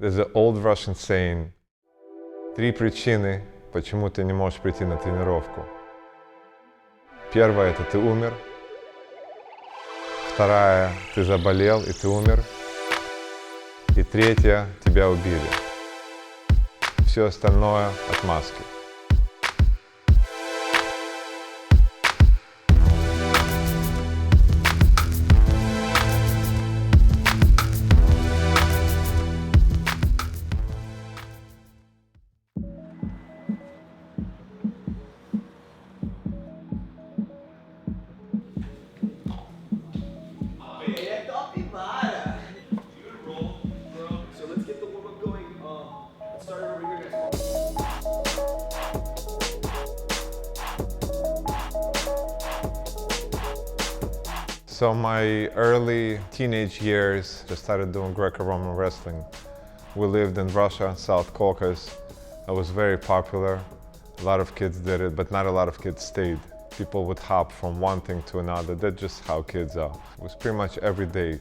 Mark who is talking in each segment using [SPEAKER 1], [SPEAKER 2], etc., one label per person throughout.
[SPEAKER 1] There's an old Russian saying: три причины, почему ты не можешь прийти на тренировку. Первая – это ты умер. Вторая – ты заболел и ты умер. И третья – тебя убили. Все остальное – отмазки.
[SPEAKER 2] So let's get the warm-up going. Let's start over here, guys.
[SPEAKER 1] So my early teenage years, I started doing Greco-Roman wrestling. We lived in Russia, South Caucasus. It was very popular. A lot of kids did it, but not a lot of kids stayed. People would hop from one thing to another. That's just how kids are. It was pretty much every day.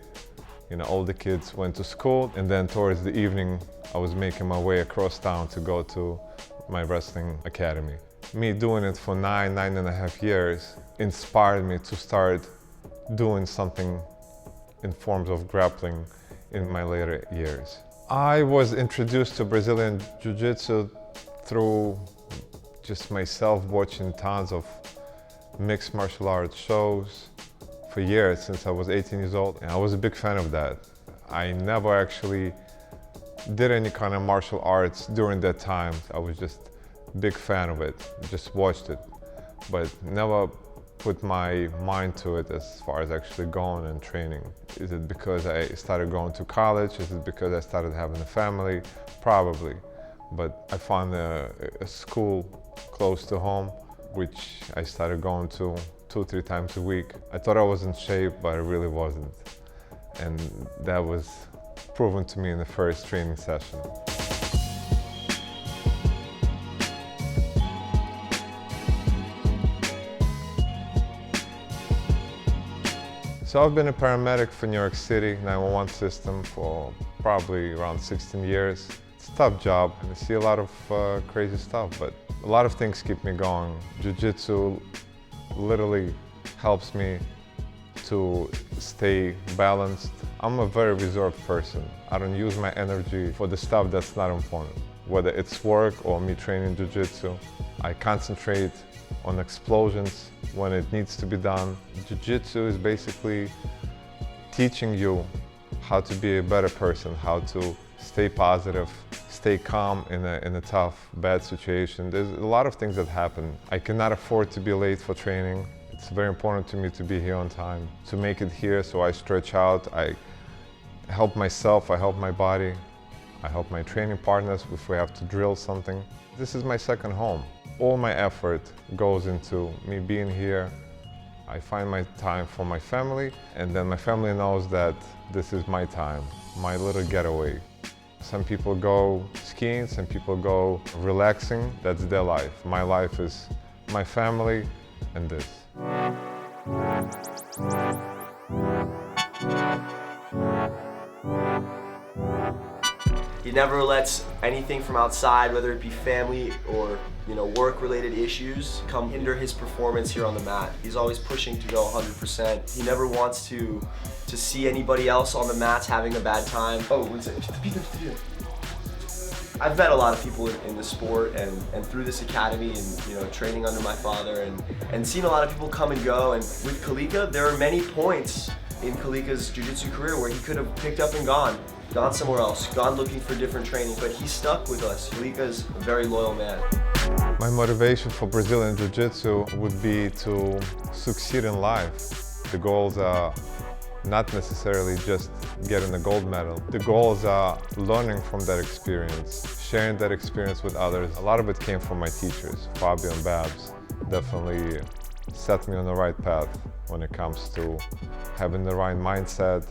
[SPEAKER 1] You know, all the kids went to school, and then towards the evening, I was making my way across town to go to my wrestling academy. Me doing it for 9.5 years inspired me to start doing something in forms of grappling in my later years. I was introduced to Brazilian Jiu-Jitsu through just myself watching tons of mixed martial arts shows for years, since I was 18 years old, and I was a big fan of that. I never actually did any kind of martial arts during that time. I was just a big fan of it, just watched it, but never put my mind to it as far as actually going and training. Is it because I started going to college? Is it because I started having a family? Probably, but I found a school close to home, which I started going to 2-3 times a week. I thought I was in shape, but I really wasn't. And that was proven to me in the first training session. So I've been a paramedic for New York City 911 system for probably around 16 years. It's a tough job, and I see a lot of crazy stuff, but a lot of things keep me going. Jiu-Jitsu literally helps me to stay balanced. I'm a very reserved person. I don't use my energy for the stuff that's not important. Whether it's work or me training Jiu-Jitsu, I concentrate on explosions when it needs to be done. Jiu-Jitsu is basically teaching you how to be a better person, how to stay positive, stay calm in a tough, bad situation. There's a lot of things that happen. I cannot afford to be late for training. It's very important to me to be here on time, to make it here, so I stretch out. I help myself, I help my body, I help my training partners if we have to drill something. This is my second home. All my effort goes into me being here. I find my time for my family, and then my family knows that this is my time, my little getaway. Some people go skiing, some people go relaxing. That's their life. My life is my family and this.
[SPEAKER 2] He never lets anything from outside, whether it be family or work-related issues, come hinder his performance here on the mat. He's always pushing to go 100%. He never wants to see anybody else on the mats having a bad time. Oh, what's it? I've met a lot of people in the sport and through this academy and training under my father and seen a lot of people come and go. And with Kalika, there are many points in Kalika's jiu-jitsu career where he could have picked up and gone somewhere else, gone looking for different training, but he stuck with us. Kalika's a very loyal man.
[SPEAKER 1] My motivation for Brazilian Jiu-Jitsu would be to succeed in life. The goals are not necessarily just getting a gold medal. The goals are learning from that experience, sharing that experience with others. A lot of it came from my teachers. Fabio and Babs definitely set me on the right path when it comes to having the right mindset,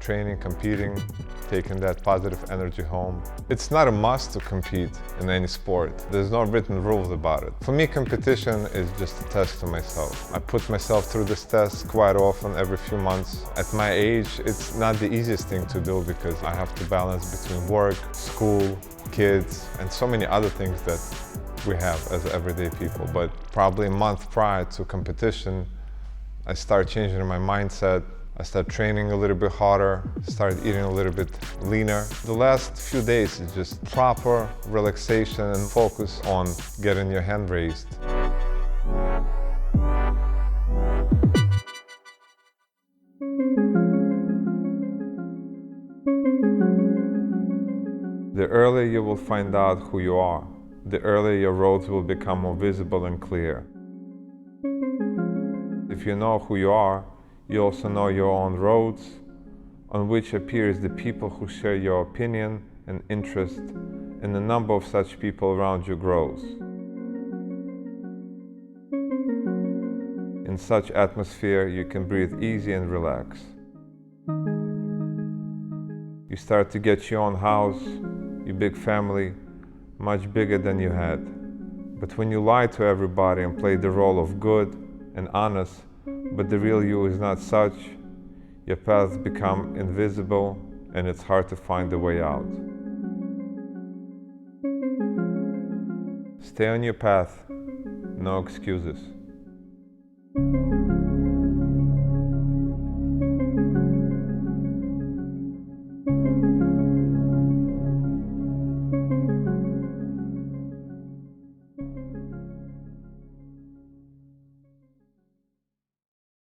[SPEAKER 1] training, competing, taking that positive energy home. It's not a must to compete in any sport. There's no written rules about it. For me, competition is just a test to myself. I put myself through this test quite often, every few months. At my age, it's not the easiest thing to do because I have to balance between work, school, kids, and so many other things that we have as everyday people. But probably a month prior to competition, I start changing my mindset. I start training a little bit harder, start eating a little bit leaner. The last few days is just proper relaxation and focus on getting your hand raised. The earlier you will find out who you are, the earlier your roads will become more visible and clear. If you know who you are, you also know your own roads, on which appears the people who share your opinion and interest, and the number of such people around you grows. In such atmosphere, you can breathe easy and relax. You start to get your own house, your big family, much bigger than you had. But when you lie to everybody and play the role of good and honest, but the real you is not such, your paths become invisible and it's hard to find the way out. Stay on your path, no excuses.